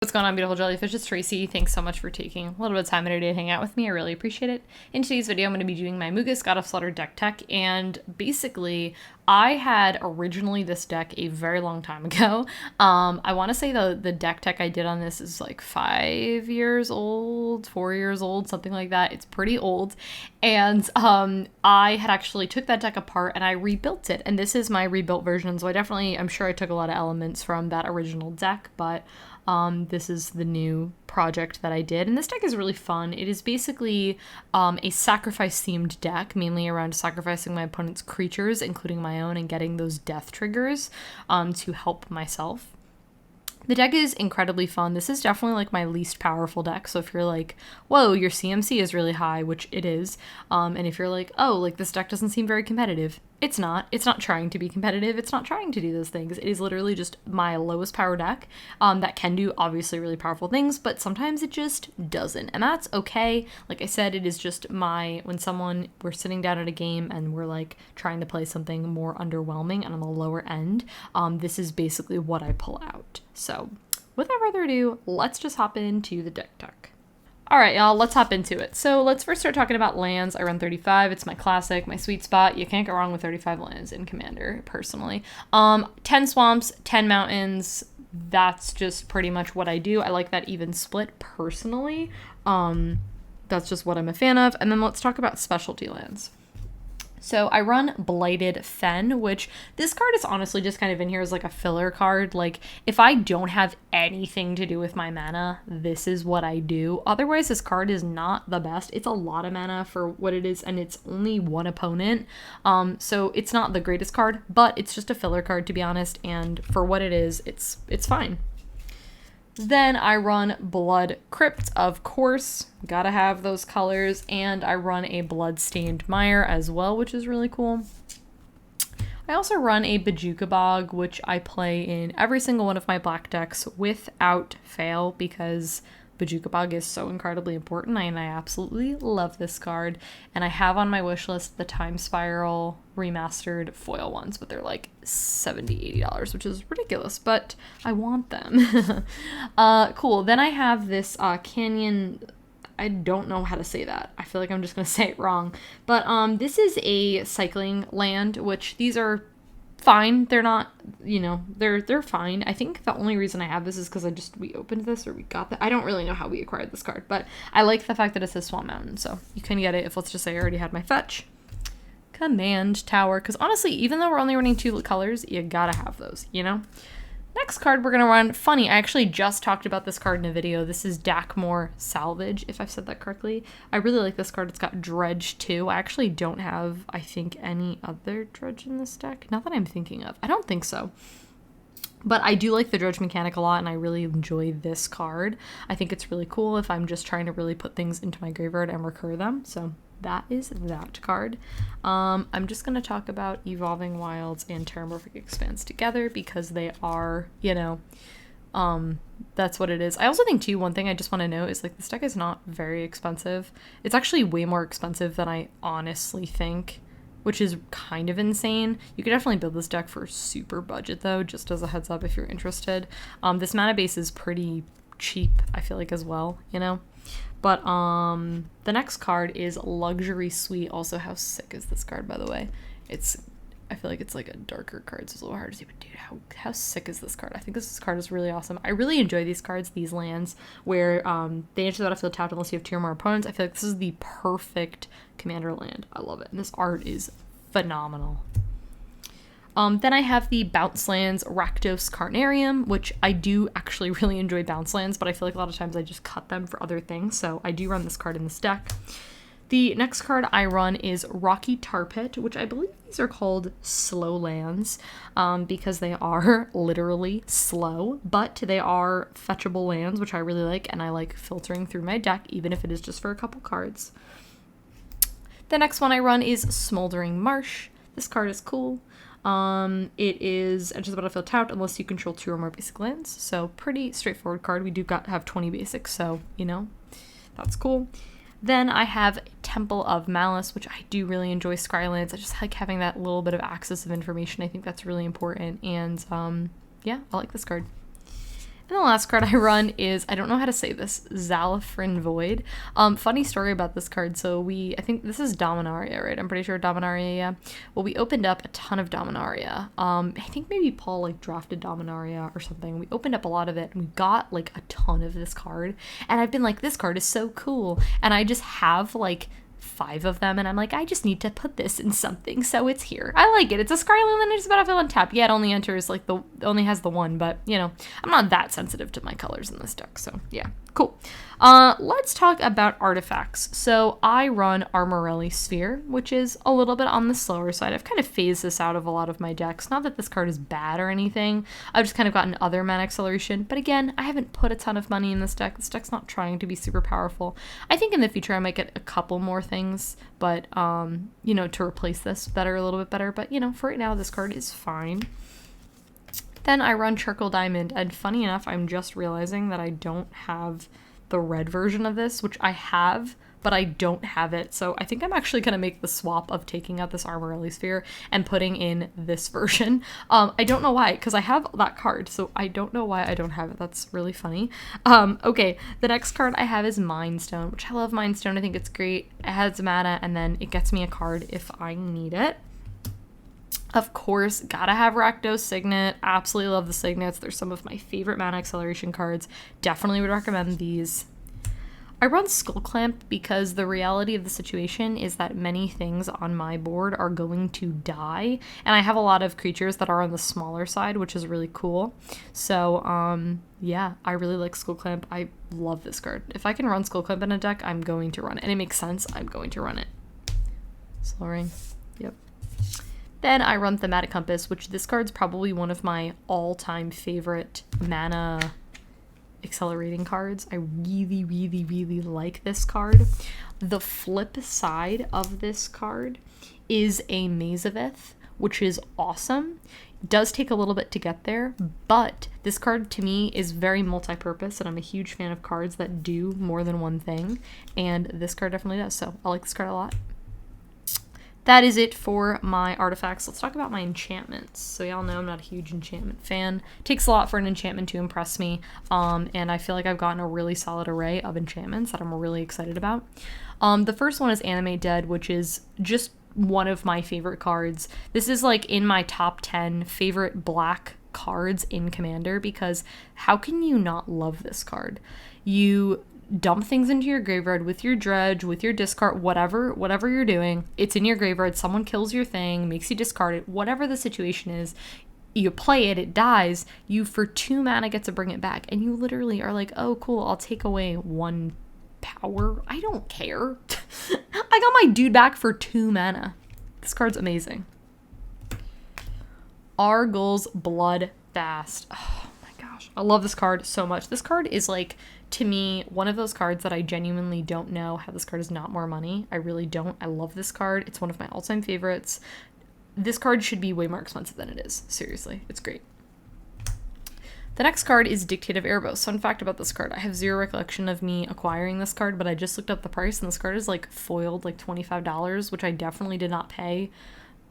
What's going on, beautiful jellyfish? It's Tracy. Thanks so much for taking a little bit of time in your day to hang out with me. I really appreciate it. In today's video, I'm going to be doing my Mugas God of Slaughter deck tech, and basically, I had originally this deck a very long time ago. I want to say the deck tech I did on this is like 5 years old, 4 years old, something like that. It's pretty old, and I had actually took that deck apart and I rebuilt it, and this is my rebuilt version. So I'm sure I took a lot of elements from that original deck, but this is the new project that I did, and this deck is really fun. It is basically a sacrifice-themed deck, mainly around sacrificing my opponent's creatures, including my own, and getting those death triggers to help myself. The deck is incredibly fun. This is definitely like my least powerful deck. So if you're like, whoa, your CMC is really high, which it is, and if you're like, oh, like this deck doesn't seem very competitive, it's not. It's not trying to be competitive. It's not trying to do those things. It is literally just my lowest power deck that can do obviously really powerful things, but sometimes it just doesn't. And that's okay. Like I said, it is just when we're sitting down at a game and we're like trying to play something more underwhelming and on the lower end, this is basically what I pull out. So without further ado, let's just hop into the deck tech. All right, y'all, let's hop into it. So let's first start talking about lands. I run 35. It's my classic, my sweet spot. You can't go wrong with 35 lands in Commander, personally. 10 swamps, 10 mountains. That's just pretty much what I do. I like that even split, personally. That's just what I'm a fan of. And then let's talk about specialty lands. So I run Blighted Fen, which this card is honestly just kind of in here as like a filler card. Like if I don't have anything to do with my mana, this is what I do. Otherwise, this card is not the best. It's a lot of mana for what it is, and it's only one opponent. So it's not the greatest card, but it's just a filler card, to be honest. And for what it is, it's fine. Then I run Blood Crypt, of course, gotta have those colors, and I run a Bloodstained Mire as well, which is really cool. I also run a Bojuka Bog, which I play in every single one of my black decks without fail, because Bojuka Bog is so incredibly important, and I absolutely love this card. And I have on my wish list the Time Spiral remastered foil ones, but they're like $70, $80, which is ridiculous, but I want them. Cool. Then I have this Canyon. I don't know how to say that. I feel like I'm just gonna say it wrong. But this is a cycling land, which these are fine. They're not, they're fine. I think the only reason I have this is because we opened this, or we got that. I don't really know how we acquired this card, but I like the fact that it says Swamp Mountain, so you can get it if, let's just say, I already had my fetch. Command Tower, because honestly, even though we're only running 2 colors, you gotta have those, Next card we're going to run, funny, I actually just talked about this card in a video. This is Dakmor Salvage, if I've said that correctly. I really like this card. It's got Dredge too. I actually don't have, I think, any other Dredge in this deck. Not that I'm thinking of. I don't think so. But I do like the Dredge mechanic a lot, and I really enjoy this card. I think it's really cool if I'm just trying to really put things into my graveyard and recur them. So that is that card. I'm just going to talk about Evolving Wilds and Terramorphic Expanse together because they are, that's what it is. I also think, too, one thing I just want to note is, like, this deck is not very expensive. It's actually way more expensive than I honestly think, which is kind of insane. You could definitely build this deck for super budget, though, just as a heads up if you're interested. This mana base is pretty cheap, I feel like, as well, But the next card is Luxury Suite. Also, how sick is this card, by the way? I feel like it's like a darker card, so it's a little hard to see, but dude, how sick is this card? I think this card is really awesome. I really enjoy these cards, these lands, where they enter the battlefield tapped unless you have 2 or more opponents. I feel like this is the perfect Commander land. I love it, and this art is phenomenal. Then I have the Bounce Lands Rakdos Carnarium, which I do actually really enjoy Bounce Lands, but I feel like a lot of times I just cut them for other things, so I do run this card in this deck. The next card I run is Rocky Tar Pit, which I believe these are called slow lands, because they are literally slow, but they are fetchable lands, which I really like, and I like filtering through my deck, even if it is just for a couple cards. The next one I run is Smoldering Marsh. This card is cool. It is enters the battlefield tapped unless you control 2 or more basic lands. So pretty straightforward card. We do have 20 basics, so that's cool. Then I have Temple of Malice, which I do really enjoy Scrylands. I just like having that little bit of access of information. I think that's really important, and yeah, I like this card. And the last card I run is, I don't know how to say this, Zalafrin Void. Funny story about this card. So I think this is Dominaria, right? I'm pretty sure Dominaria, yeah. Well, we opened up a ton of Dominaria. I think maybe Paul like drafted Dominaria or something. We opened up a lot of it and we got like a ton of this card. And I've been like, this card is so cool. And I just have like 5 of them, and I'm like, I just need to put this in something, so it's here. I like it. It's a Scryland and it's battlefield on tap. Yeah, it only enters like only has the 1, but you know, I'm not that sensitive to my colors in this deck, so yeah, cool. Let's talk about artifacts. So I run Armorelli Sphere, which is a little bit on the slower side. I've kind of phased this out of a lot of my decks. Not that this card is bad or anything. I've just kind of gotten other mana acceleration. But again, I haven't put a ton of money in this deck. This deck's not trying to be super powerful. I think in the future I might get a couple more things, but you know, to replace this that are a little bit better. But you know, for right now, this card is fine. Then I run Charcoal Diamond, and funny enough, I'm just realizing that I don't have the red version of this, which I have, but I don't have it. So I think I'm actually going to make the swap of taking out this Armorelli Sphere and putting in this version. I don't know why, because I have that card, so I don't know why I don't have it. That's really funny. Okay, the next card I have is Mind Stone, which I love Mind Stone. I think it's great. It has mana, and then it gets me a card if I need it. Of course, gotta have Rakdos Signet. Absolutely love the Signets. They're some of my favorite mana acceleration cards. Definitely would recommend these. I run Skull Clamp because the reality of the situation is that many things on my board are going to die, and I have a lot of creatures that are on the smaller side, which is really cool. So, yeah, I really like Skull Clamp. I love this card. If I can run Skull Clamp in a deck, I'm going to run it, and it makes sense. I'm going to run it. Slow Ring. Yep. Then I run Thematic Compass, which this card's probably one of my all-time favorite mana accelerating cards. I really, really, really like this card. The flip side of this card is a Mazavith, which is awesome. It does take a little bit to get there, but this card to me is very multi-purpose, and I'm a huge fan of cards that do more than one thing, and this card definitely does, so I like this card a lot. That is it for my artifacts. Let's talk about my enchantments. So y'all know I'm not a huge enchantment fan. It takes a lot for an enchantment to impress me, and I feel like I've gotten a really solid array of enchantments that I'm really excited about. The first one is Animate Dead, which is just one of my favorite cards. This is like in my top 10 favorite black cards in Commander, because how can you not love this card? You dump things into your graveyard with your dredge, with your discard, whatever you're doing. It's in your graveyard. Someone kills your thing, makes you discard it. Whatever the situation is, you play it, it dies. You for 2 mana get to bring it back, and you literally are like, oh cool, I'll take away 1 power. I don't care. I got my dude back for 2 mana. This card's amazing. Argyl's Bloodfast. Oh my gosh, I love this card so much. This card is like, to me, one of those cards that I genuinely don't know how this card is not more money. I really don't. I love this card. It's one of my all-time favorites. This card should be way more expensive than it is. Seriously, it's great. The next card is Dictative Erebos. Fun fact about this card, I have zero recollection of me acquiring this card, but I just looked up the price, and this card is like foiled like $25, which I definitely did not pay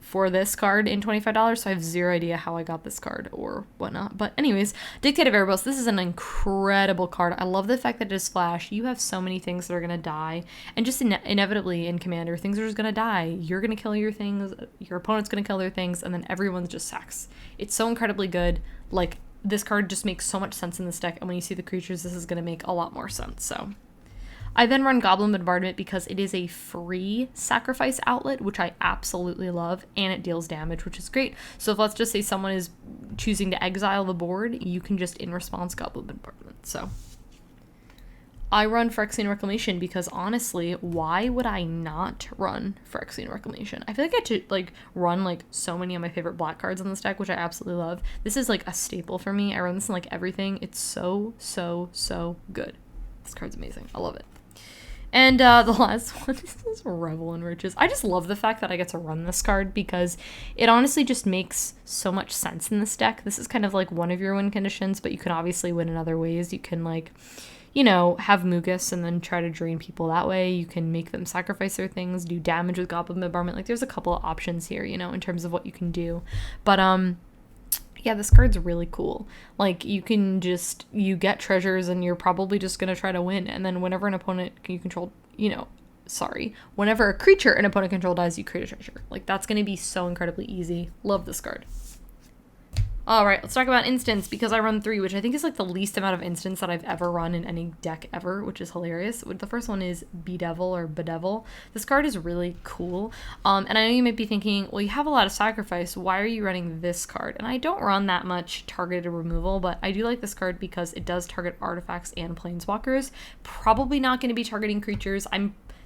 for this card in $25, so I have zero idea how I got this card or whatnot. But anyways, Dictative Erebos, this is an incredible card. I love the fact that it is flash. You have so many things that are going to die, and just inevitably in Commander, things are just going to die. You're going to kill your things, your opponent's going to kill their things, and then everyone's just sacks. It's so incredibly good. Like, this card just makes so much sense in this deck, and when you see the creatures, this is going to make a lot more sense, so. I then run Goblin Bombardment because it is a free sacrifice outlet, which I absolutely love, and it deals damage, which is great. So if let's just say someone is choosing to exile the board, you can just in response Goblin Bombardment. So I run Phyrexian Reclamation because honestly, why would I not run Phyrexian Reclamation? I feel like I should like run like so many of my favorite black cards in this deck, which I absolutely love. This is like a staple for me. I run this in like everything. It's so, so, so good. This card's amazing. I love it. And the last one is Revel in Riches. I just love the fact that I get to run this card because it honestly just makes so much sense in this deck. This is kind of like one of your win conditions, but you can obviously win in other ways. You can like, you know, have Mugas and then try to drain people that way. You can make them sacrifice their things, do damage with Goblin Bombardment. Like there's a couple of options here, you know, in terms of what you can do. But Yeah, this card's really cool. Like, you get treasures and you're probably just gonna try to win. And then whenever an opponent you control, whenever a creature an opponent control dies, you create a treasure. Like, that's gonna be so incredibly easy. Love this card. All right, let's talk about instants, because I run 3, which I think is like the least amount of instants that I've ever run in any deck ever, which is hilarious. The first one is Bedevil or Bedevil. This card is really cool. And I know you might be thinking, well, you have a lot of sacrifice. Why are you running this card? And I don't run that much targeted removal, but I do like this card because it does target artifacts and planeswalkers. Probably not going to be targeting creatures.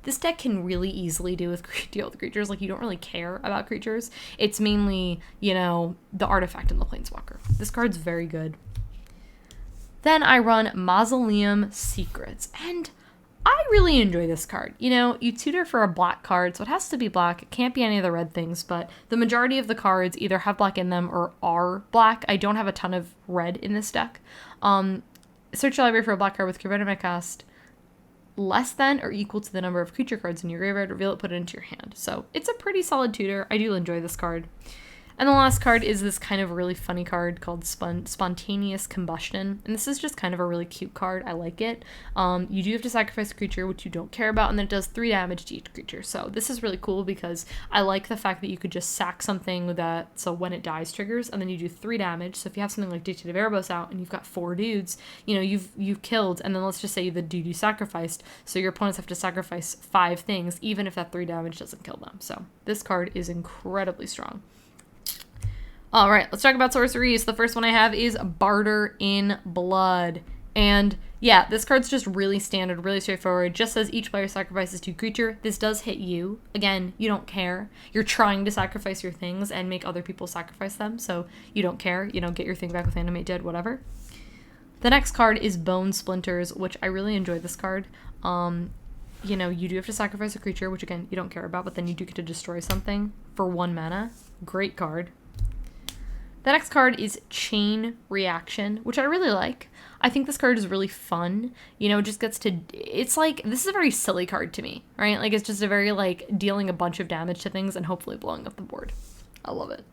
This deck can really easily deal with creatures. Like, you don't really care about creatures. It's mainly, the artifact and the planeswalker. This card's very good. Then I run Mausoleum Secrets, and I really enjoy this card. You tutor for a black card, so it has to be black. It can't be any of the red things, but the majority of the cards either have black in them or are black. I don't have a ton of red in this deck. Search your library for a black card with converted cost less than or equal to the number of creature cards in your graveyard, reveal it, put it into your hand. So it's a pretty solid tutor. I do enjoy this card. And the last card is this kind of really funny card called Spontaneous Combustion. And this is just kind of a really cute card. I like it. You do have to sacrifice a creature, which you don't care about, and then it does 3 damage to each creature. So this is really cool because I like the fact that you could just sack something that, so when it dies, triggers, and then you do 3 damage. So if you have something like Dictative Erebos out and you've got 4 dudes, you've killed, and then let's just say the dude you sacrificed, so your opponents have to sacrifice 5 things, even if that 3 damage doesn't kill them. So this card is incredibly strong. All right, let's talk about sorceries. The first one I have is Barter in Blood. And yeah, this card's just really standard, really straightforward. Just says each player sacrifices 2 creature. This does hit you. Again, you don't care. You're trying to sacrifice your things and make other people sacrifice them, so you don't care. Get your thing back with Animate Dead, whatever. The next card is Bone Splinters, which I really enjoy this card. You do have to sacrifice a creature, which again, you don't care about, but then you do get to destroy something for 1 mana. Great card. The next card is Chain Reaction, which I really like. I think this card is really fun. It just gets to, it's like, this is a very silly card to me, right? Like, it's just a very, dealing a bunch of damage to things and hopefully blowing up the board. I love it.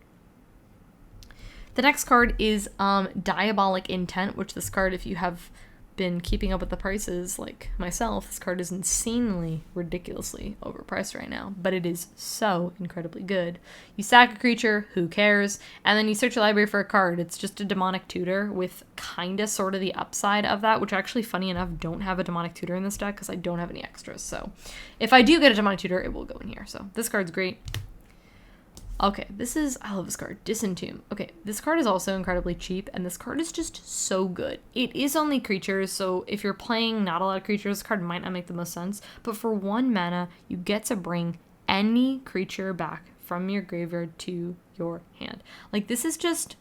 The next card is Diabolic Intent, which this card, if you have been keeping up with the prices like myself, this card is insanely, ridiculously overpriced right now, but it is so incredibly good. You sack a creature, who cares, and then you search your library for a card. It's just a demonic tutor with kinda sort of the upside of that, which actually, funny enough, don't have a demonic tutor in this deck because I don't have any extras. So if I do get a demonic tutor, it will go in here. So this card's great. Okay, I love this card, Disentomb. Okay, this card is also incredibly cheap, and this card is just so good. It is only creatures, so if you're playing not a lot of creatures, this card might not make the most sense, but for 1 mana, you get to bring any creature back from your graveyard to your hand. This is just,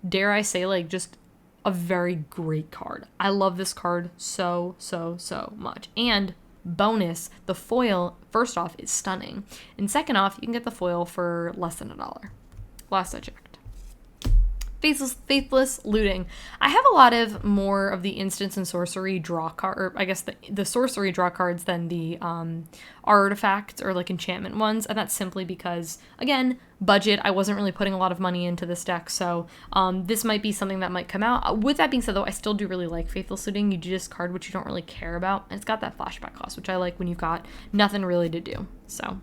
dare I say, just a very great card. I love this card so, so, so much. And bonus, the foil, first off, is stunning, and second off, you can get the foil for less than $1. Last I checked. Faithless Looting. I have a lot of more of the instants and sorcery draw card, or I guess the sorcery draw cards than the artifact or enchantment ones, and that's simply because, again, budget. I wasn't really putting a lot of money into this deck, so this might be something that might come out. With that being said, though, I still do really like Faithless Looting. You do discard what you don't really care about, and it's got that flashback cost, which I like when you've got nothing really to do. So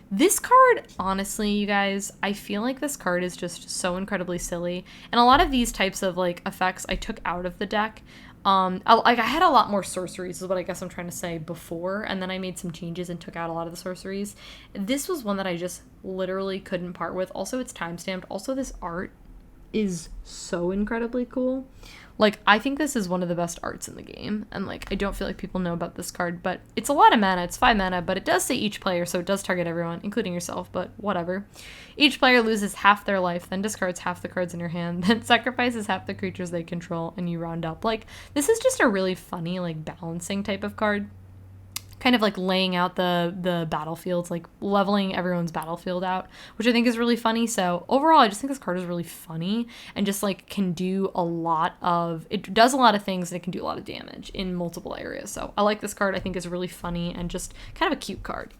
this card, honestly, you guys, I feel like this card is just so incredibly silly. And a lot of these types of effects I took out of the deck. I had a lot more sorceries is what I guess I'm trying to say before, and then I made some changes and took out a lot of the sorceries. This was one that I just literally couldn't part with. Also, it's timestamped. Also, this art is so incredibly cool. I think this is one of the best arts in the game, and I don't feel like people know about this card, but it's a lot of mana. It's 5 mana, but it does say each player, so it does target everyone, including yourself, but whatever. Each player loses half their life, then discards half the cards in your hand, then sacrifices half the creatures they control, and you round up. This is just a really funny, balancing type of card. Kind of laying out the battlefields, leveling everyone's battlefield out, which I think is really funny. So overall, I just think this card is really funny and just can do a lot of, it does a lot of things and it can do a lot of damage in multiple areas. So I like this card. I think it's really funny and just kind of a cute card,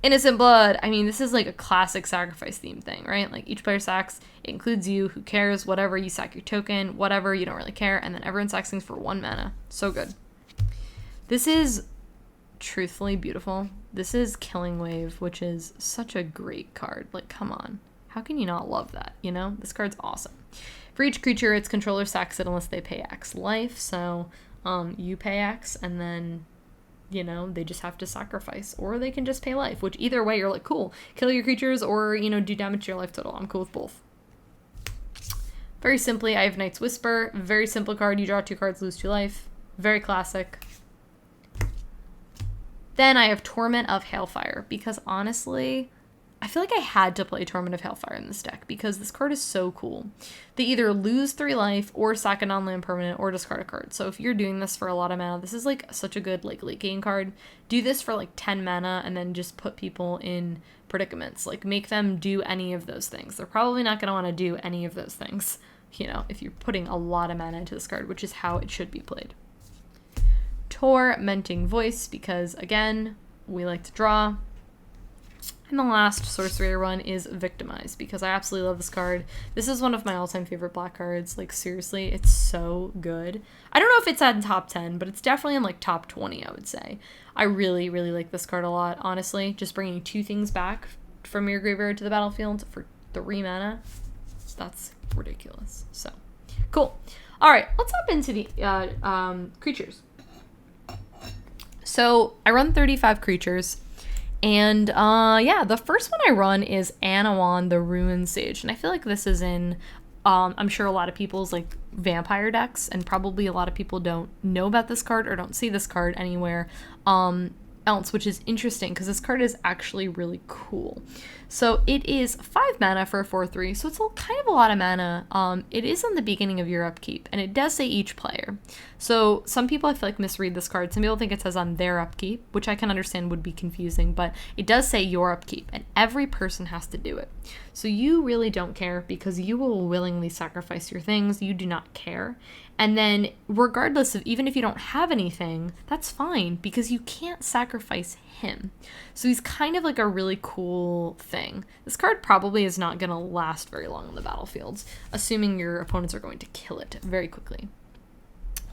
Innocent Blood. I mean, this is like a classic sacrifice theme thing, right? Like each player sacks, it includes you, who cares, whatever, you sack your token, whatever, you don't really care, and then everyone sacks things for 1 mana. So good. This is truthfully beautiful. This is Killing Wave, which is such a great card. Like, come on. How can you not love that, you know? This card's awesome. For each creature, its controller sacks it unless they pay X life, so you pay X, and then, you know, they just have to sacrifice, or they can just pay life, which either way, you're like, cool, kill your creatures, or, you know, do damage to your life total. I'm cool with both. Very simply, I have Night's Whisper. Very simple card. You draw 2 cards, lose 2 life. Very classic. Then I have Torment of Hailfire, because honestly, I feel like I had to play Torment of Hailfire in this deck because this card is so cool. They either lose 3 life or sack a non-land permanent or discard a card. So if you're doing this for a lot of mana, this is like such a good like late game card. Do this for like 10 mana and then just put people in predicaments. Like make them do any of those things. They're probably not going to want to do any of those things, you know, if you're putting a lot of mana into this card, which is how it should be played. Tormenting Voice, because again, we like to draw. And the last sorcery I run is Victimize, because I absolutely love this card. This is one of my all-time favorite black cards. Like, seriously, it's so good. I don't know if it's at top 10, but it's definitely in, like, top 20, I would say. I really, really like this card a lot, honestly. Just bringing 2 things back from your graveyard to the battlefield for 3 mana. That's ridiculous. So, cool. All right, let's hop into the creatures. So, I run 35 creatures. And, yeah, the first one I run is Anawan, the Ruined Sage. And I feel like this is in, I'm sure a lot of people's, like, vampire decks. And probably a lot of people don't know about this card or don't see this card anywhere else, which is interesting because this card is actually really cool. So it is 5 mana for a 4/3, so it's kind of a lot of mana. It is on the beginning of your upkeep, and it does say each player. So some people I feel like misread this card. Some people think it says on their upkeep, which I can understand would be confusing, but it does say your upkeep, and every person has to do it. So you really don't care because you will willingly sacrifice your things. You do not care. And then regardless of, even if you don't have anything, that's fine because you can't sacrifice him. So he's kind of like a really cool thing. This card probably is not going to last very long on the battlefields, assuming your opponents are going to kill it very quickly.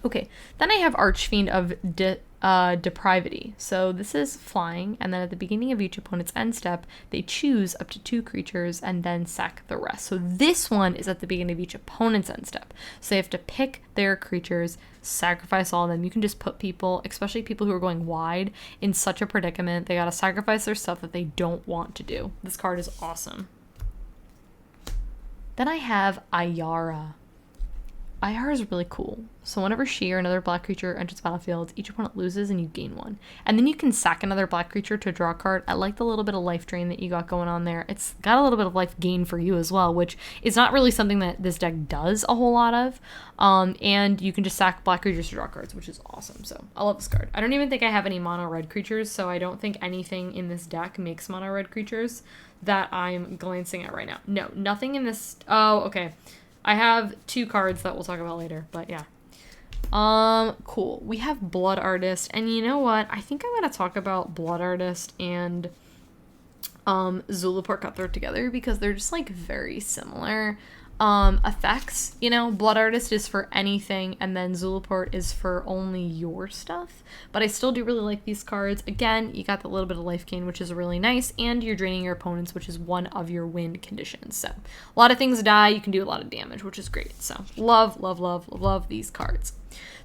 Okay, then I have Archfiend of Depravity. So this is flying, and then at the beginning of each opponent's end step, they choose up to 2 creatures and then sack the rest. So this one is at the beginning of each opponent's end step. So they have to pick their creatures, sacrifice all of them. You can just put people, especially people who are going wide, in such a predicament. They gotta sacrifice their stuff that they don't want to do. This card is awesome. Then I have Ayara. Ayara is really cool. So whenever she or another black creature enters the battlefield, each opponent loses and you gain 1. And then you can sack another black creature to draw a card. I like the little bit of life drain that you got going on there. It's got a little bit of life gain for you as well, which is not really something that this deck does a whole lot of. And you can just sack black creatures to draw cards, which is awesome. So I love this card. I don't even think I have any mono red creatures, so I don't think anything in this deck makes mono red creatures that I'm glancing at right now. No, nothing in this. Oh, okay. I have 2 cards that we'll talk about later, but yeah. Cool. We have Blood Artist, and you know what? I think I'm going to talk about Blood Artist and Zulaport Cutthroat together because they're just, like, very similar effects. You know, Blood Artist is for anything, and then Zulaport is for only your stuff. But I still do really like these cards. Again, you got the little bit of life gain, which is really nice, and you're draining your opponents, which is one of your win conditions. So a lot of things die, you can do a lot of damage, which is great. So love, love, love, love these cards.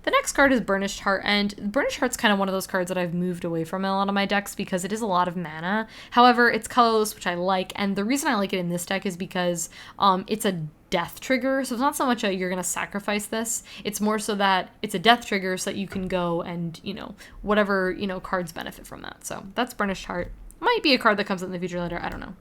The next card is Burnished Heart, and Burnished Heart's kind of one of those cards that I've moved away from in a lot of my decks because it is a lot of mana. However, it's colorless, which I like, and the reason I like it in this deck is because it's a death trigger, so it's not so much a you're going to sacrifice this, it's more so that it's a death trigger so that you can go and, you know, whatever, you know, cards benefit from that. So that's Burnished Heart. Might be a card that comes in the future later, I don't know.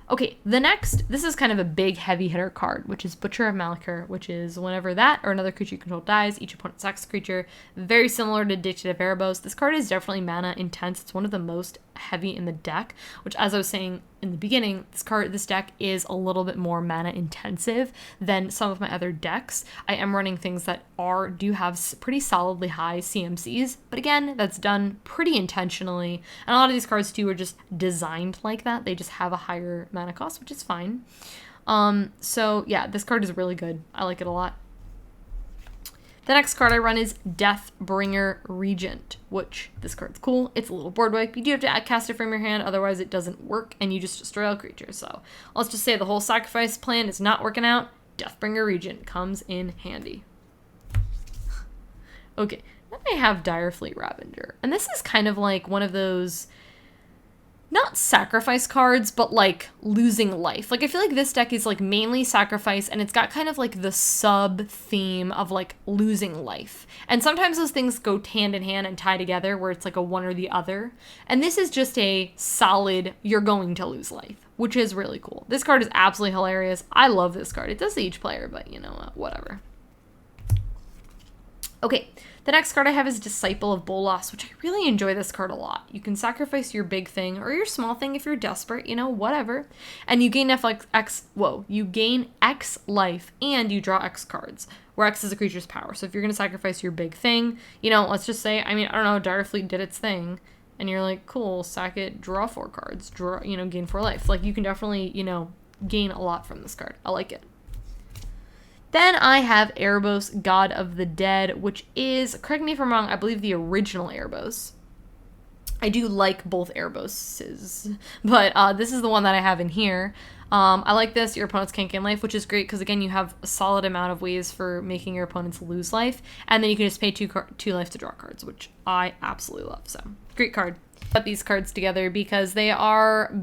Okay, the next, this is kind of a big heavy hitter card, which is Butcher of Malachor, which is whenever that or another creature you control dies, each opponent sacks the creature. Very similar to Dictate of Erebos. This card is definitely mana intense. It's one of the most heavy in the deck, which, as I was saying, in the beginning, this deck is a little bit more mana intensive than some of my other decks. I am running things that do have pretty solidly high CMCs, but again, that's done pretty intentionally. And a lot of these cards too are just designed like that. They just have a higher mana cost, which is fine. So yeah, this card is really good. I like it a lot. The next card I run is Deathbringer Regent, which this card's cool. It's a little board wipe. You do have to cast it from your hand, otherwise it doesn't work, and you just destroy all creatures. So let's just say the whole sacrifice plan is not working out. Deathbringer Regent comes in handy. Okay, then I have Direfleet Ravager, and this is kind of like one of those, not sacrifice cards, but like losing life. Like I feel like this deck is like mainly sacrifice, and it's got kind of like the sub theme of like losing life. And sometimes those things go hand in hand and tie together where it's like a one or the other. And this is just a solid, you're going to lose life, which is really cool. This card is absolutely hilarious. I love this card. It does to each player, but you know what, whatever. Okay, the next card I have is Disciple of Bolas, which I really enjoy this card a lot. You can sacrifice your big thing or your small thing if you're desperate, you know, whatever. And you gain you gain X life and you draw X cards, where X is a creature's power. So if you're going to sacrifice your big thing, you know, let's just say, I mean, I don't know, Direfleet did its thing, and you're like, cool, sack it, draw 4 cards, gain 4 life. Like, you can definitely, gain a lot from this card. I like it. Then I have Erebos, God of the Dead, which is, correct me if I'm wrong, I believe the original Erebos. I do like both Ereboses, but this is the one that I have in here. I like this. Your opponents can't gain life, which is great because, again, you have a solid amount of ways for making your opponents lose life, and then you can just pay 2 life to draw cards, which I absolutely love. So, great card. Put these cards together because they are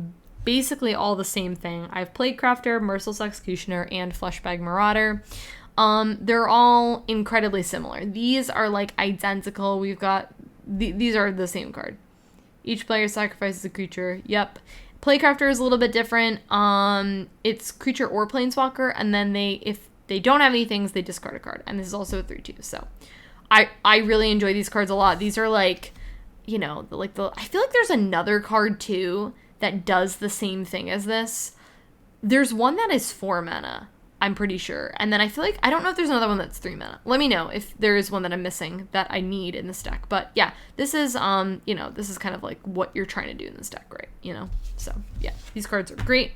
basically all the same thing. I have Plague Crafter, Merciless Executioner, and Fleshbag Marauder. They're all incredibly similar. These are like identical. We've got these are the same card. Each player sacrifices a creature. Yep. Plague Crafter is a little bit different. It's creature or planeswalker, and then if they don't have any things, they discard a card. And this is also a 3/2. So I really enjoy these cards a lot. These are like, I feel like there's another card too that does the same thing as this. There's one that is 4 mana, I'm pretty sure. And then I feel like, I don't know if there's another one that's 3 mana. Let me know if there is one that I'm missing that I need in this deck. But yeah, this is, this is kind of like what you're trying to do in this deck, right? So yeah, these cards are great.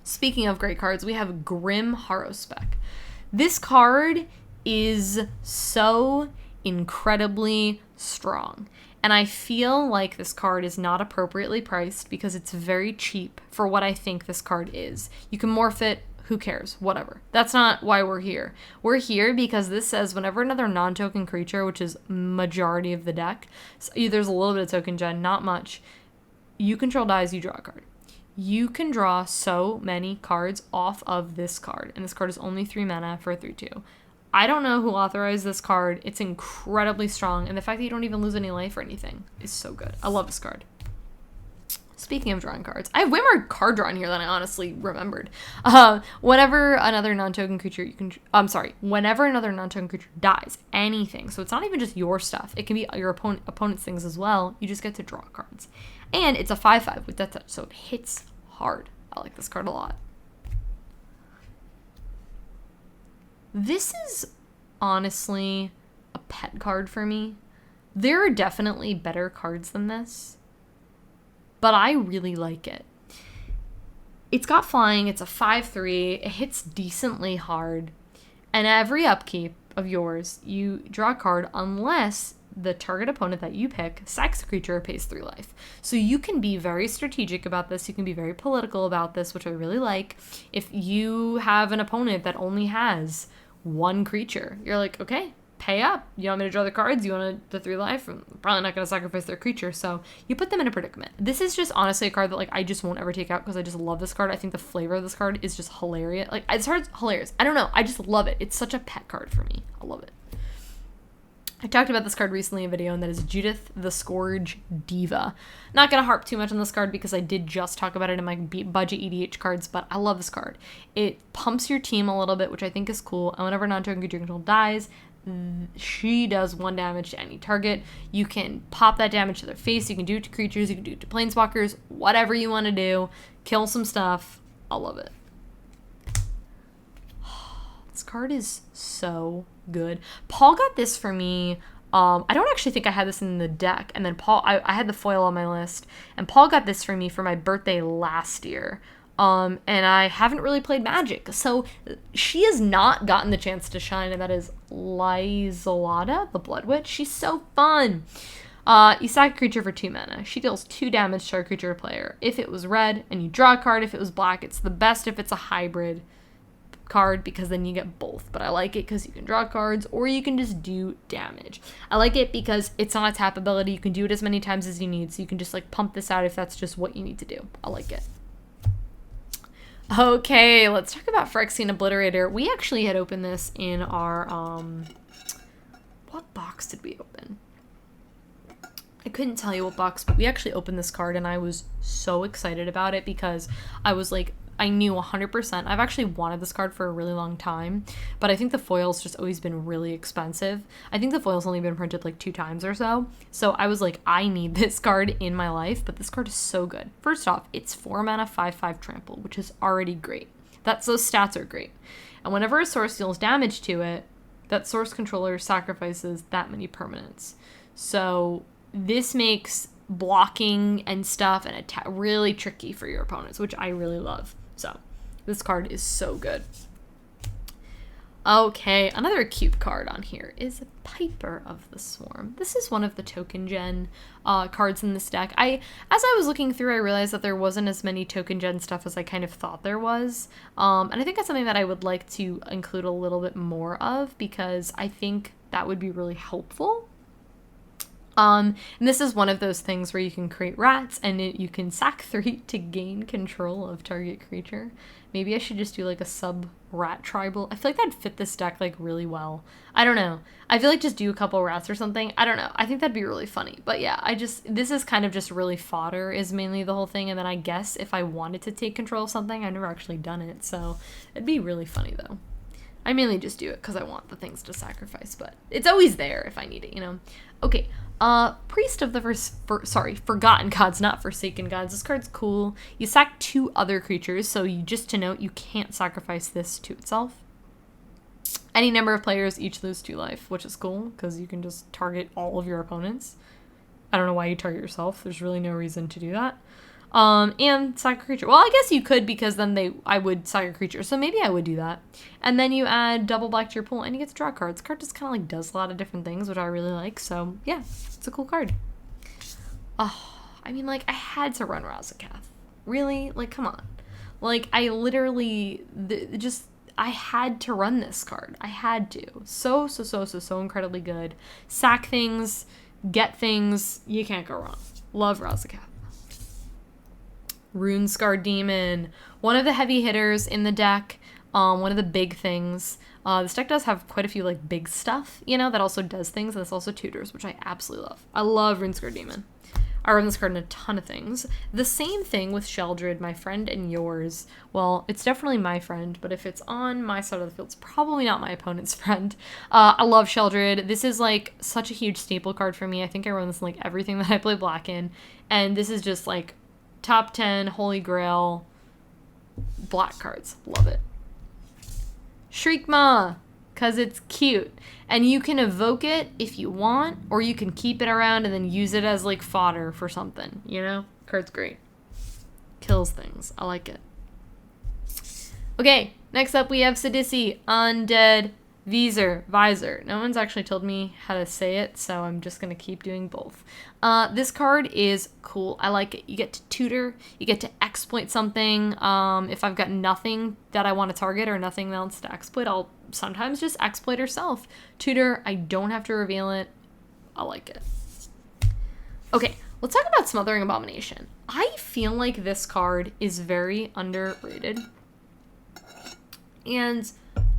Speaking of great cards, we have Grim Harrowspec. This card is so incredibly strong. And I feel like this card is not appropriately priced because it's very cheap for what I think this card is. You can morph it, who cares, whatever. That's not why we're here. We're here because this says whenever another non-token creature, which is majority of the deck, so there's a little bit of token gen, not much, you control dies, you draw a card. You can draw so many cards off of this card, and this card is only 3 mana for a 3/2. I don't know who authorized this card. It's incredibly strong, and the fact that you don't even lose any life or anything is so good. I love this card. Speaking of drawing cards, I have way more card draw in here than I honestly remembered. Whenever another non-token creature whenever another non-token creature dies, anything, so it's not even just your stuff, it can be your opponent's things as well, you just get to draw cards. And it's a 5/5 with Death Touch, so it hits hard. I like this card a lot. This is honestly a pet card for me. There are definitely better cards than this, but I really like it. It's got flying, it's a 5/3, it hits decently hard, and every upkeep of yours, you draw a card unless the target opponent that you pick sacks a creature or pays 3 life. So you can be very strategic about this, you can be very political about this, which I really like. If you have an opponent that only has 1 creature, you're like, okay, pay up. You want me to draw the cards? You want the 3 life? I'm probably not going to sacrifice their creature. So you put them in a predicament. This is just honestly a card that I just won't ever take out because I just love this card. I think the flavor of this card is just hilarious. This card's hilarious. I don't know. I just love it. It's such a pet card for me. I love it. I talked about this card recently in a video, and that is Judith the Scourge Diva. Not going to harp too much on this card because I did just talk about it in my budget EDH cards, but I love this card. It pumps your team a little bit, which I think is cool, and whenever non-token creature control dies, she does 1 damage to any target. You can pop that damage to their face. You can do it to creatures. You can do it to planeswalkers. Whatever you want to do. Kill some stuff. I love it. This card is so good. Paul got this for me. I don't actually think I had this in the deck. And then Paul, I had the foil on my list. And Paul got this for me for my birthday last year. And I haven't really played Magic. So she has not gotten the chance to shine. And that is Lysolada, the Blood Witch. She's so fun. You sack a creature for 2 mana. She deals 2 damage to our creature player. If it was red and you draw a card, if it was black, it's the best if it's a hybrid card because then you get both. But I like it because you can draw cards or you can just do damage. I like it because it's not a tap ability. You can do it as many times as you need. So you can just like pump this out if that's just what you need to do. I like it. Okay, let's talk about Phyrexian Obliterator. We actually had opened this in our, what box did we open? I couldn't tell you what box, but we actually opened this card and I was so excited about it because I was like, I knew 100%. I've actually wanted this card for a really long time, but I think the foil's just always been really expensive. I think the foil's only been printed like 2 times or so. So I was like, I need this card in my life, but this card is so good. First off, it's 4 mana, 5/5 trample, which is already great. Those stats are great. And whenever a source deals damage to it, that source controller sacrifices that many permanents. So this makes blocking and stuff and attack really tricky for your opponents, which I really love. So this card is so good. Okay, another cute card on here is Piper of the Swarm. This is one of the token gen cards in this deck. As I was looking through, I realized that there wasn't as many token gen stuff as I kind of thought there was. And I think that's something that I would like to include a little bit more of because I think that would be really helpful. And this is one of those things where you can create rats and you can sack 3 to gain control of target creature. Maybe I should just do like a sub-rat tribal. I feel like that'd fit this deck like really well. I don't know. I feel like just do a couple rats or something. I don't know. I think that'd be really funny. But yeah, this is kind of just really fodder is mainly the whole thing. And then I guess if I wanted to take control of something, I've never actually done it. So it'd be really funny though. I mainly just do it because I want the things to sacrifice, but it's always there if I need it, you know? Okay, Priest of the Forgotten Gods, not Forsaken Gods. This card's cool. You sack 2 other creatures, so just to note, you can't sacrifice this to itself. Any number of players each lose 2 life, which is cool, because you can just target all of your opponents. I don't know why you target yourself. There's really no reason to do that. And sack a creature. Well, I guess you could because then I would sack a creature. So maybe I would do that. And then you add double black to your pool and you get to draw cards. This card just kind of like does a lot of different things, which I really like. So yeah, it's a cool card. Oh, I mean, like I had to run Razakath. Really? Like, come on. Like I literally I had to run this card. I had to. So incredibly good. Sack things, get things. You can't go wrong. Love Razakath. Runescar Demon, one of the heavy hitters in the deck, one of the big things. This deck does have quite a few like big stuff, you know, that also does things, and this also tutors, which I absolutely love. I love Runescar Demon. I run this card in a ton of things. The same thing with Sheldred, my friend and yours. Well, it's definitely my friend, but if it's on my side of the field, it's probably not my opponent's friend. I love Sheldred. This is like such a huge staple card for me. I think I run this in like everything that I play black in, and this is just like top 10 holy grail black cards. Love it. Shriekmaw, because it's cute. And you can evoke it if you want, or you can keep it around and then use it as like fodder for something, you know? Card's great. Kills things. I like it. Okay, next up we have Sidisi, Undead Visor. No one's actually told me how to say it, so I'm just going to keep doing both. This card is cool. I like it. You get to tutor. You get to exploit something. If I've got nothing that I want to target or nothing else to exploit, I'll sometimes just exploit herself. Tutor, I don't have to reveal it. I like it. Okay, let's talk about Smothering Abomination. I feel like this card is very underrated. And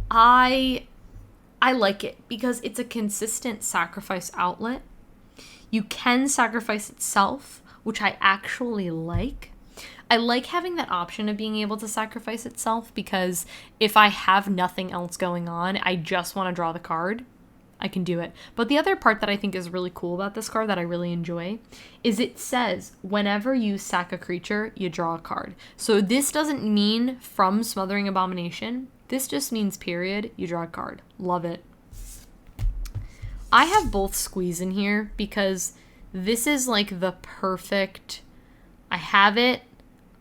I like it because it's a consistent sacrifice outlet. You can sacrifice itself, which I actually like. I like having that option of being able to sacrifice itself because if I have nothing else going on, I just want to draw the card. I can do it. But the other part that I think is really cool about this card that I really enjoy is it says whenever you sack a creature, you draw a card. So this doesn't mean from Smothering Abomination. This just means period, you draw a card. Love it. I have both Squeeze in here because this is like the perfect, I have it,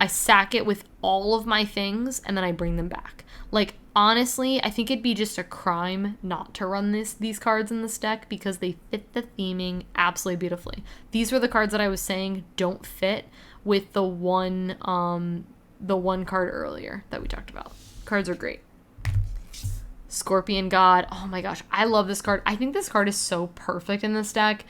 I sack it with all of my things, and then I bring them back. Like, honestly, I think it'd be just a crime not to run these cards in this deck because they fit the theming absolutely beautifully. These were the cards that I was saying don't fit with the one card earlier that we talked about. Cards are great. Scorpion God. Oh my gosh, I love this card. I think this card is so perfect in this deck.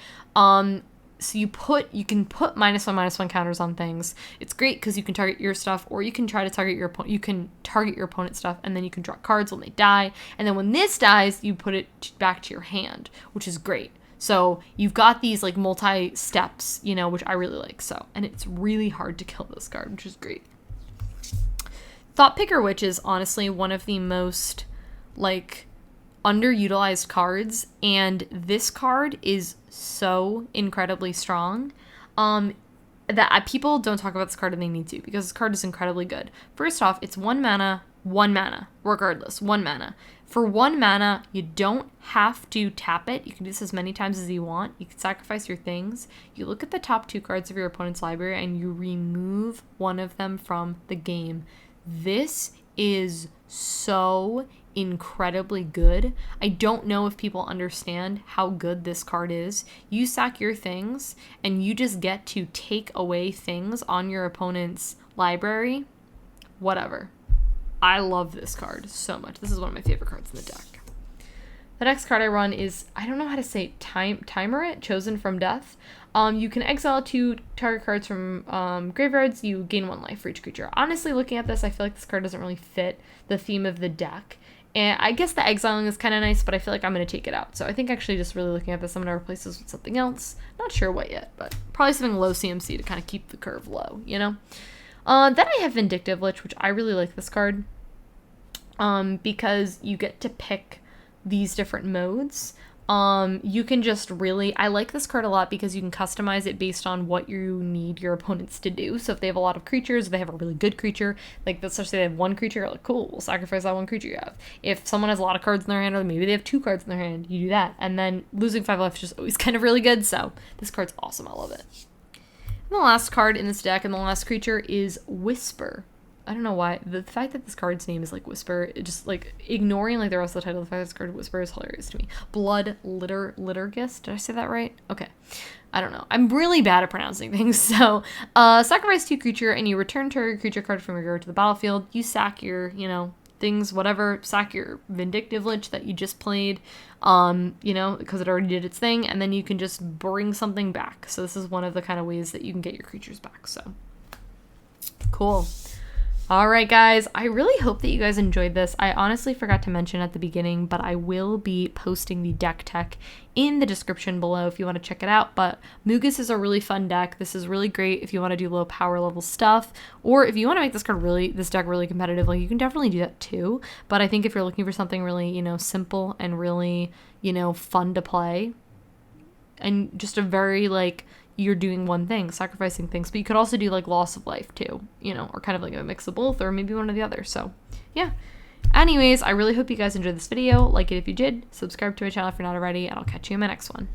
So you can put -1/-1 counters on things. It's great because you can target your stuff, or you can try to target your opponent. You can target your opponent's stuff, and then you can draw cards when they die. And then when this dies, you put it back to your hand, which is great. So you've got these like multi steps, you know, which I really like. So, and it's really hard to kill this card, which is great. Thought Picker Witch is honestly one of the most like underutilized cards, and this card is so incredibly strong that people don't talk about this card, and they need to, because this card is incredibly good. First off, it's 1 mana, regardless, 1 mana. For 1 mana, you don't have to tap it. You can do this as many times as you want. You can sacrifice your things. You look at the top 2 cards of your opponent's library and you remove one of them from the game. This is so incredibly good. I don't know if people understand how good this card is. You sack your things and you just get to take away things on your opponent's library. Whatever. I love this card so much. This is one of my favorite cards in the deck. The next card I run is, I don't know how to say, Timer It, Chosen from Death. You can exile 2 target cards from graveyards. You gain 1 life for each creature. Honestly, looking at this, I feel like this card doesn't really fit the theme of the deck. And I guess the exiling is kind of nice, but I feel like I'm going to take it out. So I think actually just really looking at this, I'm going to replace this with something else. Not sure what yet, but probably something low CMC to kind of keep the curve low, you know? Then I have Vindictive Lich, which I really like this card because you get to pick these different modes. You can just really, I like this card a lot because you can customize it based on what you need your opponents to do. So if they have a lot of creatures, if they have a really good creature, like let's just say they have 1 creature, like cool, we'll sacrifice that 1 creature you have. If someone has a lot of cards in their hand, or maybe they have 2 cards in their hand, you do that. And then losing 5 life is just always kind of really good. So this card's awesome. I love it. And the last card in this deck and the last creature is Whisper. I don't know why. The fact that this card's name is like Whisper, it just like ignoring like the rest of the title, the fact that this card Whisper is hilarious to me. Blood Liturgist. Did I say that right? Okay. I don't know. I'm really bad at pronouncing things. So, sacrifice 2 creature and you return target creature card from your graveyard to the battlefield. You sack your, you know, things, whatever. Sack your Vindictive Lich that you just played, you know, because it already did its thing. And then you can just bring something back. So this is one of the kind of ways that you can get your creatures back. So, cool. All right, guys, I really hope that you guys enjoyed this. I honestly forgot to mention at the beginning, but I will be posting the deck tech in the description below if you want to check it out. But Mugas is a really fun deck. This is really great if you want to do low power level stuff, or if you want to make this deck really competitive, like you can definitely do that too. But I think if you're looking for something really, you know, simple and really, you know, fun to play, and just a very like, you're doing one thing, sacrificing things, but you could also do like loss of life too, you know, or kind of like a mix of both, or maybe one or the other. So yeah, anyways, I really hope you guys enjoyed this video. Like it if you did, subscribe to my channel if you're not already, and I'll catch you in my next one.